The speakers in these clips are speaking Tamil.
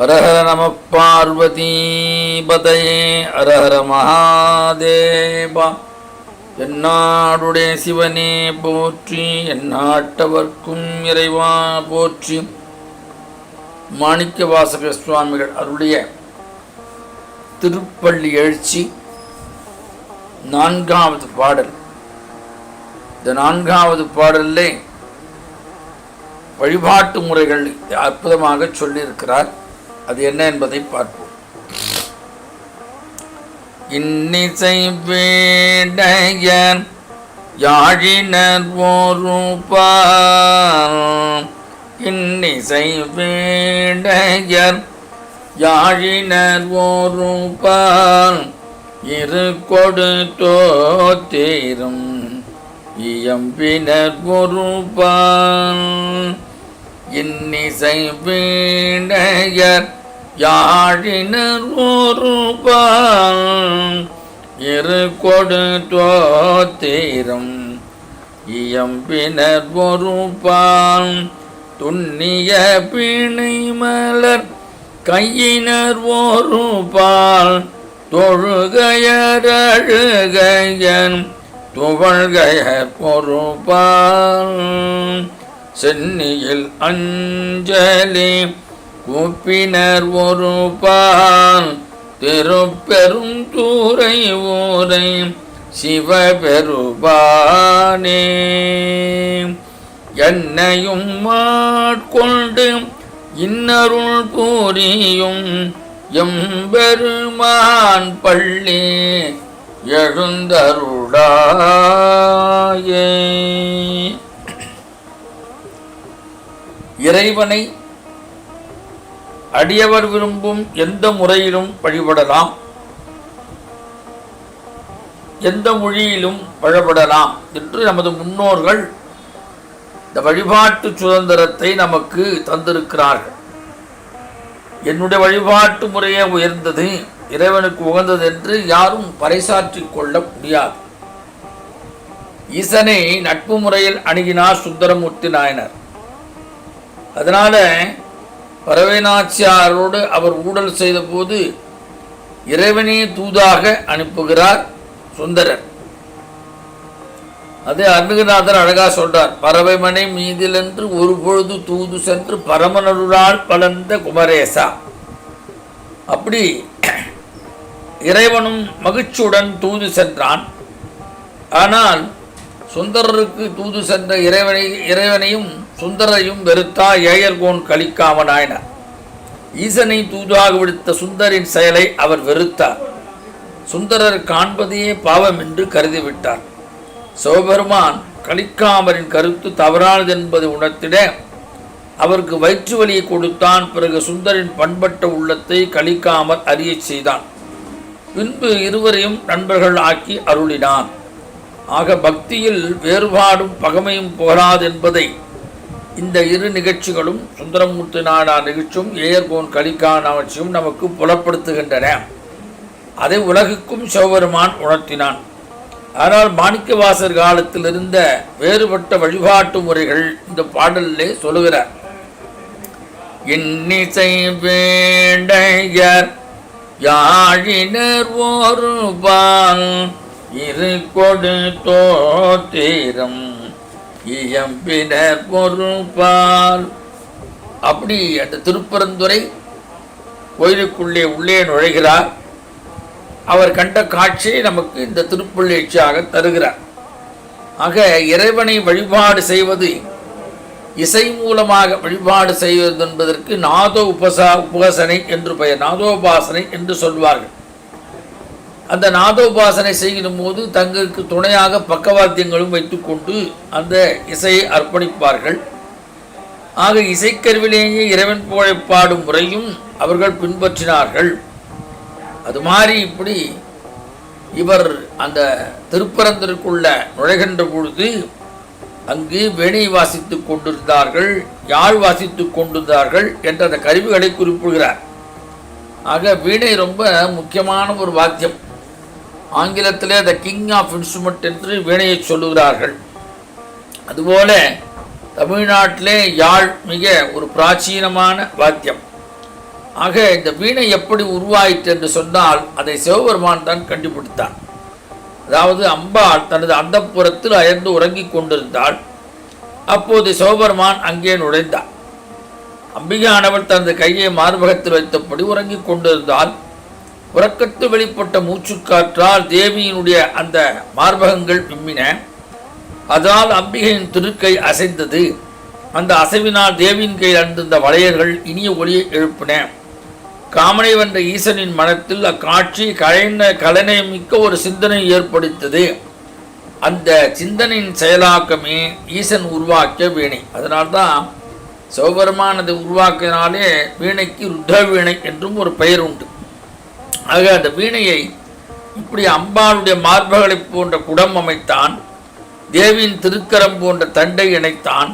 ஹரஹர நம பார்வதீபதையே ஹரஹர மகாதேவா. என்னாடுடைய சிவனே போற்றி, எந்நாட்டவர்க்கும் இறைவா போற்றி. மாணிக்க வாசக சுவாமிகள் அருளிய திருப்பள்ளி எழுச்சி 4வது பாடல். இந்த 4வது பாடலிலே வழிபாட்டு முறைகள் அற்புதமாக சொல்லியிருக்கிறார். அது என்ன என்பதை பார்ப்போம். இன்னிசை வேடையர் யாழினர் ஒருபால், இன்னிசை வேடையர் யாழினர் ஒருபால், இரு கொடு தோத்தேரும் இயம்பினர் ஒருபால். இன்னிசை வேடையர் யாழினர் ஒருபால், இரு கொடு தோத்தேரும் இயம்பினர் ஒருபால். துண்ணிய பிணை மலர் கையினர் ஒருபால், தொழுகையர் அழுகையன் துவழ்கையர் ஒருபால். சென்னியில் அஞ்சலி கூப்பினர் ஒருபால், திருப்பெரும் தூரை ஊரை சிவபெருமானே. என்னையும் ஆட்கொண்டு இன்னருள் பூரியும் எம்பெருமான் பள்ளி எழுந்தருளாயே. இறைவனை அடியவர் விரும்பும் எந்த முறையிலும் வழிபடலாம், எந்த மொழியிலும் வழிபடலாம் என்று நமது முன்னோர்கள் இந்த வழிபாட்டு சுதந்திரத்தை நமக்கு தந்திருக்கிறார்கள். என்னுடைய வழிபாட்டு முறையே உயர்ந்தது, இறைவனுக்கு உகந்தது என்று யாரும் பறைசாற்றிக் கொள்ள முடியாது. ஈசனை நட்பு முறையில் அணுகினார் சுந்தரமூர்த்தி நாயனர். அதனால பரவேநாச்சியாரோடு அவர் ஊடல் செய்த போது இறைவனே தூதாக அனுப்புகிறார் சுந்தரர். அது அருணகிரிநாதர் அழகா சொல்றார். பறவைமனை மீதிலென்று ஒரு பொழுது தூது சென்று பரமனருளால் பலர்ந்த குமரேசா. அப்படி இறைவனும் மகிழ்ச்சியுடன் தூது சென்றான். ஆனால் சுந்தரருக்கு தூது சென்ற இறைவனையும் சுந்தரையும் வெறுத்தா ஏயர்கோன் கலிக்காம நாயனார். ஈசனை தூதாக விடுத்த சுந்தரின் செயலை அவர் வெறுத்தார். சுந்தரர் காண்பதையே பாவம் என்று கருதிவிட்டார். சிவபெருமான் கலிக்காமரின் கருத்து தவறானது என்பதை உணர்த்திட அவருக்கு வயிற்று வலியை கொடுத்தான். பிறகு சுந்தரின் பண்பட்ட உள்ளத்தை கலிக்காமர் அறிய செய்தான். பின்பு இருவரையும் நண்பர்கள் ஆக்கி அருளினான். ஆக பக்தியில் வேறுபாடும் பகமையும் புகழாது என்பதை இந்த இரு நிகழ்ச்சிகளும், சுந்தரமூர்த்தி நாயனார் நிகழ்ச்சியும் ஏயர்கோன் கலிக்காமர் நிகழ்ச்சியும் நமக்கு புலப்படுத்துகின்றன. அதை உலகுக்கும் சிவபெருமான் உணர்த்தினான். ஆனால் மாணிக்கவாசர் காலத்தில் இருந்த வேறுபட்ட வழிபாட்டு முறைகள் இந்த பாடலிலே சொல்லுகிறார். இன்னிசை வேடையர் யாழினர் ஒருபால், இரு கொடு தோத்திரம் இயம்பினர் ஒருபால். அப்படி அந்த திருப்பரந்துரை கோயிலுக்குள்ளே உள்ளே நுழைகிறார். அவர் கண்ட காட்சியை நமக்கு இந்த திருப்பள்ளேட்சியாக தருகிறார். ஆக இறைவனை வழிபாடு செய்வது, இசை மூலமாக வழிபாடு செய்வது என்பதற்கு உபாசனை என்று பெயர். நாதோபாசனை என்று சொல்வார்கள். அந்த நாதோபாசனை செய்கிற போது தங்களுக்கு துணையாக பக்கவாத்தியங்களும் வைத்துக்கொண்டு அந்த இசையை அர்ப்பணிப்பார்கள். ஆக இசைக்கருவிலேயே இறைவன் புகழை பாடும் முறையும் அவர்கள் பின்பற்றினார்கள். அது மாதிரி இப்படி இவர் அந்த திருப்பரந்தருக்குள்ள நுழைகின்ற பொழுது அங்கு வேணை வாசித்து கொண்டிருந்தார்கள், யாழ் வாசித்து கொண்டிருந்தார்கள் என்ற அந்த கருவிகளை குறிப்பிடுகிறார். ஆக வீணை ரொம்ப முக்கியமான ஒரு வாத்தியம். ஆங்கிலத்திலே த கிங் ஆஃப் இன்ஸ்ட்ருமெண்ட் என்று வீணையை சொல்லுகிறார்கள். அதுபோல தமிழ்நாட்டிலே யாழ் மிக ஒரு பிராச்சீனமான வாத்தியம். ஆக இந்த வீணை எப்படி உருவாயிற்று என்று சொன்னால் அதை சிவபெருமான் தான் கண்டுபிடித்தான். அதாவது அம்பாள் தனது அந்தப்புறத்தில் அயர்ந்து உறங்கிக் கொண்டிருந்தாள். அப்போது சிவபெருமான் அங்கே நுழைந்தார். அம்பிகையானவள் தனது கையை மார்பகத்தில் வைத்தபடி உறங்கிக் கொண்டிருந்தால் உறக்கத்து வெளிப்பட்ட மூச்சுக்காற்றால் தேவியினுடைய அந்த மார்பகங்கள் விம்மின. அதனால் அம்பிகையின் திருக்கை அசைந்தது. அந்த அசைவினால் தேவியின் கையில் அணிந்த வளையர்கள் இனிய ஒளியை எழுப்பின. காமனை வென்ற ஈசனின் மனத்தில் அக்காட்சி கலனை மிக்க ஒரு சிந்தனை ஏற்படுத்தது. அந்த சிந்தனையின் செயலாக்கமே ஈசன் உருவாக்கிய வீணை. அதனால்தான் சிவபெருமான் அதை உருவாக்கினாலே வீணைக்கு ருத்ர வீணை என்றும் ஒரு பெயர் உண்டு. ஆக அந்த வீணையை இப்படி அம்பாளுடைய மார்பகளை போன்ற குடம் அமைத்தான். தேவியின் திருக்கரம் போன்ற தண்டை இணைத்தான்.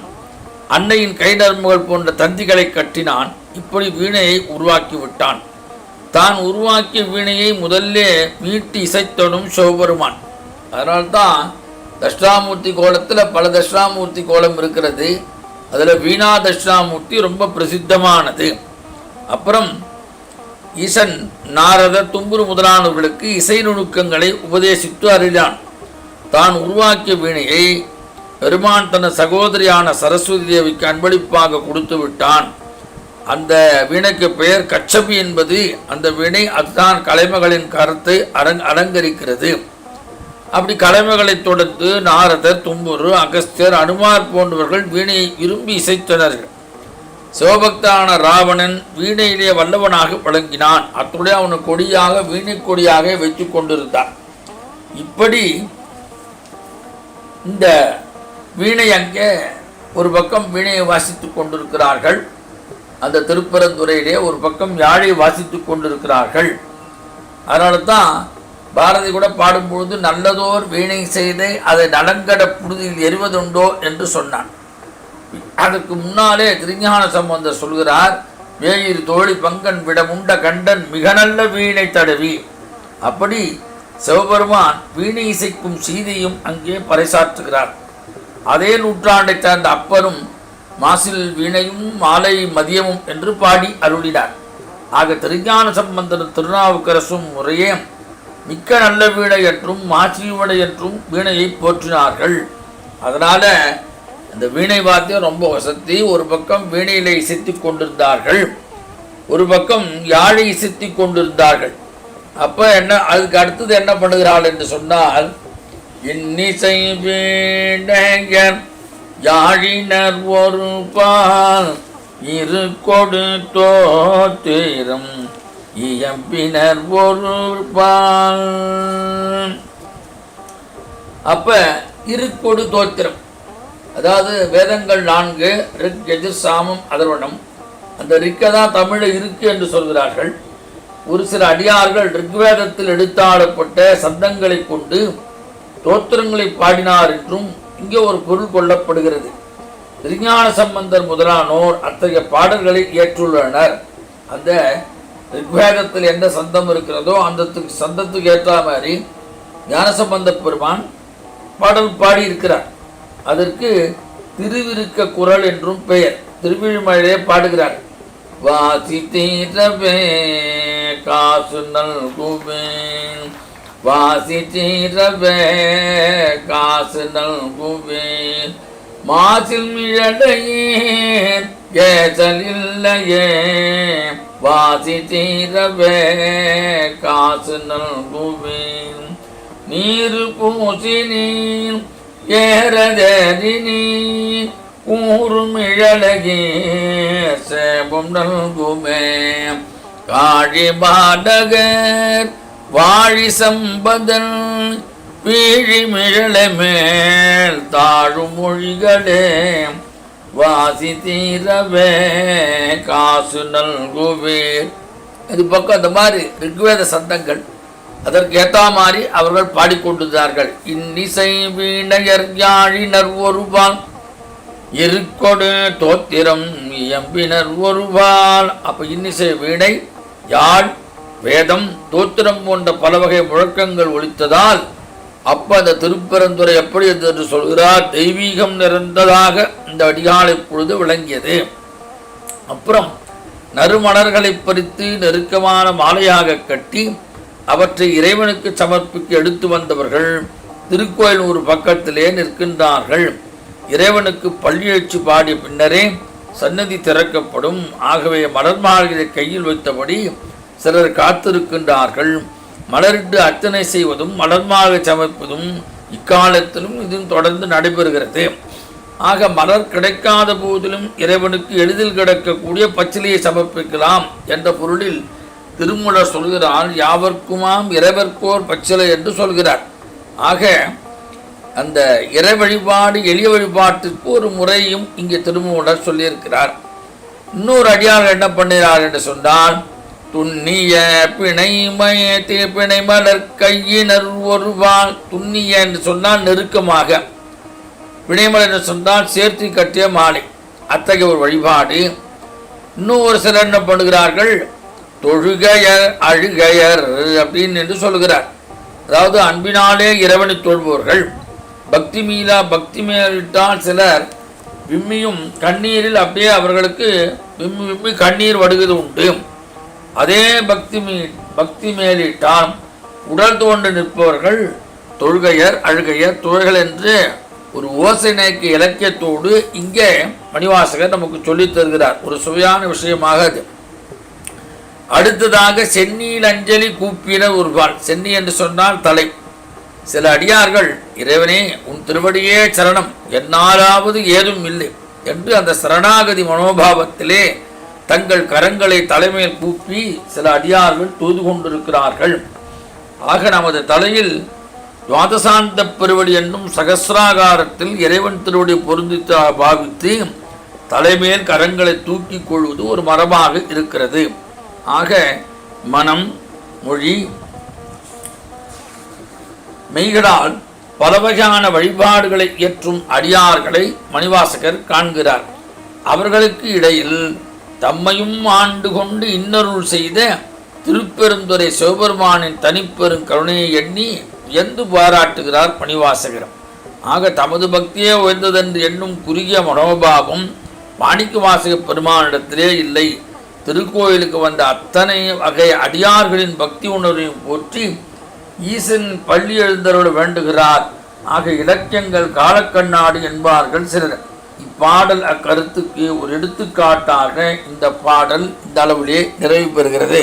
அன்னையின் கை நரம்புகள் போன்ற தந்திகளை கட்டினான். இப்படி வீணையை உருவாக்கி விட்டான். தான் உருவாக்கிய வீணையை முதல்ல மீட்டு இசைத்தனும் சிவபெருமான். அதனால்தான் தட்சிணாமூர்த்தி கோலத்தில் பல தட்சிணாமூர்த்தி கோலம் இருக்கிறது. அதில் வீணா தட்சிணாமூர்த்தி ரொம்ப பிரசித்தமானது. அப்புறம் ஈசன் நாரதர் தும்புரு முதலானவர்களுக்கு இசை நுணுக்கங்களை உபதேசித்து அருளினான். தான் உருவாக்கிய வீணையை பெருமான் தன் சகோதரியான சரஸ்வதி தேவிக்கு அன்பளிப்பாக கொடுத்து விட்டான். அந்த வீணைக்கு பெயர் கச்சபி என்பது. அந்த வீணை அதுதான் கலைமகளின் கருத்தை அலங்கரிக்கிறது. அப்படி கலைமகளை தொடர்ந்து நாரதர், தும்புரு, அகஸ்தியர், அனுமார் போன்றவர்கள் வீணையை விரும்பி இசைத்தனர்கள். சிவபக்தான ராவணன் வீணையிலே வல்லவனாக வழங்கினான். அத்துடைய அவனை கொடியாக வீணை கொடியாக வைத்து கொண்டிருந்தான். இப்படி இந்த வீணை அங்கே ஒரு பக்கம் வீணையை வாசித்து கொண்டிருக்கிறார்கள். அந்த திருப்பரந்துறையிலே ஒரு பக்கம் யாழை வாசித்து கொண்டிருக்கிறார்கள். அதனால தான் பாரதி கூட பாடும்பொழுது நல்லதோர் வீணை செய்து அதை நலங்கட புழுதியில் எறிவதுண்டோ என்று சொன்னான். அதற்கு முன்னாலே திருஞான சம்பந்தர் சொல்கிறார், வேயிறு தோழி பங்கன் விடமுண்ட கண்டன் மிக நல்ல வீணை தடவி. அப்படி சிவபெருமான் வீணை இசைக்கும் சீதையும் அங்கே பறைசாற்றுகிறார். அதே நூற்றாண்டை சார்ந்த அப்பரும் மாசில் வீணையும் மாலை மதியமும் என்று பாடி அருளினார். ஆக திருஞான சம்பந்தரும் திருநாவுக்கரசும் முறையே மிக்க நல்ல வீணை என்றும் மாசிவடை என்றும் வீணையை போற்றினார்கள். அதனால அந்த வீணை வாத்தியம் ரொம்ப வசதி. ஒரு பக்கம் வீணையிலே இசைத்து கொண்டிருந்தார்கள், ஒரு பக்கம் யாழை இசைத்து கொண்டிருந்தார்கள். அப்போ என்ன, அதுக்கு அடுத்தது என்ன பண்ணுகிறாள் என்று சொன்னால், இன்னிசை வீணையர் யாழினர் ஒரு பால் இரு கொடு தோத்திரம் இயம்பினர் ஒரு பால். அப்ப இரு கொடு தோத்திரம், அதாவது வேதங்கள் 4 ரிக், யஜுர், சாமம், அதர்வணம். அந்த ரிக்கை தான் தமிழில் இருக்கு என்று சொல்கிறார்கள். ஒரு சில அடியார்கள் ரிக்வேதத்தில் எடுத்தாடப்பட்ட சப்தங்களை கொண்டு தோத்திரங்களை பாடினார் என்றும் இங்கே ஒரு பொருள் கொள்ளப்படுகிறது. திருஞான சம்பந்தர் முதலானோர் அத்தகைய பாடல்களை ஏற்றுள்ளனர். அந்த ரிக்வேதத்தில் எந்த சந்தம் இருக்கிறதோ அந்த சந்தத்துக்கு ஏற்ற மாதிரி ஞானசம்பந்த பெருமான் பாடல் பாடி இருக்கிறார். அதற்கு திருவிருக்க குரல் என்றும் பெயர். திருவிழிமழையே பாடுகிறார். வாசி தீரவே காசு நல்குவேன், வாசி தீரவே காசு நல்குவேன், மாசில் மிழலையே ஏசல் இல்லையே, வாசி தீரவே காசு நல்குவேன், நீரு பூசினீன் ஏறதேரினி கூறுமிழலகே சேபம் நல்குமே, காழி பாடகர் வாழி சம்பதன் வீழி மிழலை மேல் தாழும் மொழிகளே, வாசி தீரவே காசு நல்குவீர். இது பக்கம் அந்த மாதிரி ரிக்வேத சந்தங்கள் அதற்கு ஏற்ற மாதிரி அவர்கள் பாடிக்கொண்டிருந்தார்கள். இன்னிசை வீணையர் யாழினர் ஒருபால் இருக்கொடு தோத்திரம் இயம்பினர் ஒருபால். அப்ப இன்னிசை வீணை, யாழ், வேதம், தோத்திரம் போன்ற பல வகை முழக்கங்கள் ஒலித்ததால் அப்ப அந்த திருப்பரந்துரை எப்படி என்று சொல்கிறார், தெய்வீகம் நிறைந்ததாக இந்த அடியாளை பொழுது விளங்கியது. அப்புறம் நறுமலர்களை பறித்து நெருக்கமான மாலையாக கட்டி அவற்றை இறைவனுக்கு சமர்ப்பிக்க எடுத்து வந்தவர்கள் திருக்கோயில் ஒரு பக்கத்திலே நிற்கின்றார்கள். இறைவனுக்கு பள்ளியெழுச்சி பாடிய பின்னரே சன்னதி திறக்கப்படும். ஆகவே மலர் மாலைகளை கையில் வைத்தபடி சிலர் காத்திருக்கின்றார்கள். மலரிட்டு அர்ச்சனை செய்வதும் மலர் மாலை சமைப்பதும் இக்காலத்திலும் இதுவும் தொடர்ந்து நடைபெறுகிறது. ஆக மலர் கிடைக்காத போதிலும் இறைவனுக்கு எளிதில் கிடைக்கக்கூடிய பச்சிலையை சமர்ப்பிக்கலாம் என்ற பொருளில் திருமூலர் சொல்கிறார், யாவர்க்குமாம் இறைவர்க்கோர் பச்சிலை என்று சொல்கிறார். ஆக அந்த இறை வழிபாடு எளிய வழிபாட்டிற்கு ஒரு முறையும் இங்கே திருமூலர் சொல்லியிருக்கிறார். இன்னொரு அடியார் என்ன பண்ணுகிறார் என்று சொன்னால், துண்ணிய பிணை மலர் கையினர் ஒருவாள். துண்ணிய என்று சொன்னால் நெருக்கமாக, பிணைமலர் என்று சொன்னால் சேர்த்து கட்டிய மாலை, அத்தகைய ஒரு வழிபாடு. இன்னும் ஒரு சிலர் என்ன பண்ணுகிறார்கள், தொழுகையர் அழுகையர் அப்படின்னு என்று சொல்கிறார். அதாவது அன்பினாலே இறைவனை தொழுபவர்கள். பக்தி மேலிட்டால் சிலர் விம்மியும் கண்ணீரில் அப்படியே அவர்களுக்கு விம்மி கண்ணீர் வடுகிறது உண்டு. அதே பக்தி மேலிட்டால் உடல் தோன்று நிற்பவர்கள் தொழுகையர் அழுகையர் தொழுகள் என்று ஒரு ஓசைநேக்கு இலக்கியத்தோடு இங்கே மணிவாசகர் நமக்கு சொல்லித் தருகிறார். ஒரு சுவையான விஷயமாக அது. அடுத்ததாக சென்னியில் அஞ்சலி கூப்பின ஒருவாள். சென்னி என்று சொன்னால் தலை. சில அடியார்கள், இறைவனே உன் திருவடியே சரணம், என்னாலாவது ஏதும் இல்லை என்று அந்த சரணாகதி மனோபாவத்திலே தங்கள் கரங்களை தலைமையில் கூப்பி சில அடியார்கள் தூது கொண்டிருக்கிறார்கள். ஆக நமது தலையில் துவாதசாந்த பெருவடி என்னும் சகசிராகாரத்தில் இறைவன் திருவடி பொருந்தித்து பாவித்து தலைமேல் கரங்களை தூக்கி கொள்வது ஒரு மரபாக இருக்கிறது. ஆக மனம் மொழி மெய்களால் பல வகையான வழிபாடுகளை இயற்றும் அடியார்களை மணிவாசகர் காண்கிறார். அவர்களுக்கு இடையில் தம்மையும் ஆண்டு கொண்டு இன்னருள் செய்த திருப்பெருந்துறை சிவபெருமானின் தனிப்பெரும் கருணையை எண்ணி வியந்து பாராட்டுகிறார் மணிவாசகர். ஆக தமது பக்தியே உயர்ந்ததென்று எண்ணும் குறுகிய மனோபாவம் மாணிக்க வாசக பெருமானிடத்திலே இல்லை. திருக்கோயிலுக்கு வந்த அத்தனை வகை அடியார்களின் பக்தி உணர்வையும் போற்றி ஈசன் பள்ளி எழுந்தருள் வேண்டுகிறார். ஆக இலக்கியங்கள் காலக்கண்ணாடி என்பார்கள் சிலர். இப்பாடல் அக்கருத்துக்கு ஒரு எடுத்துக்காட்டாக இந்த பாடல் இந்த அளவிலே நிறைவு பெறுகிறது.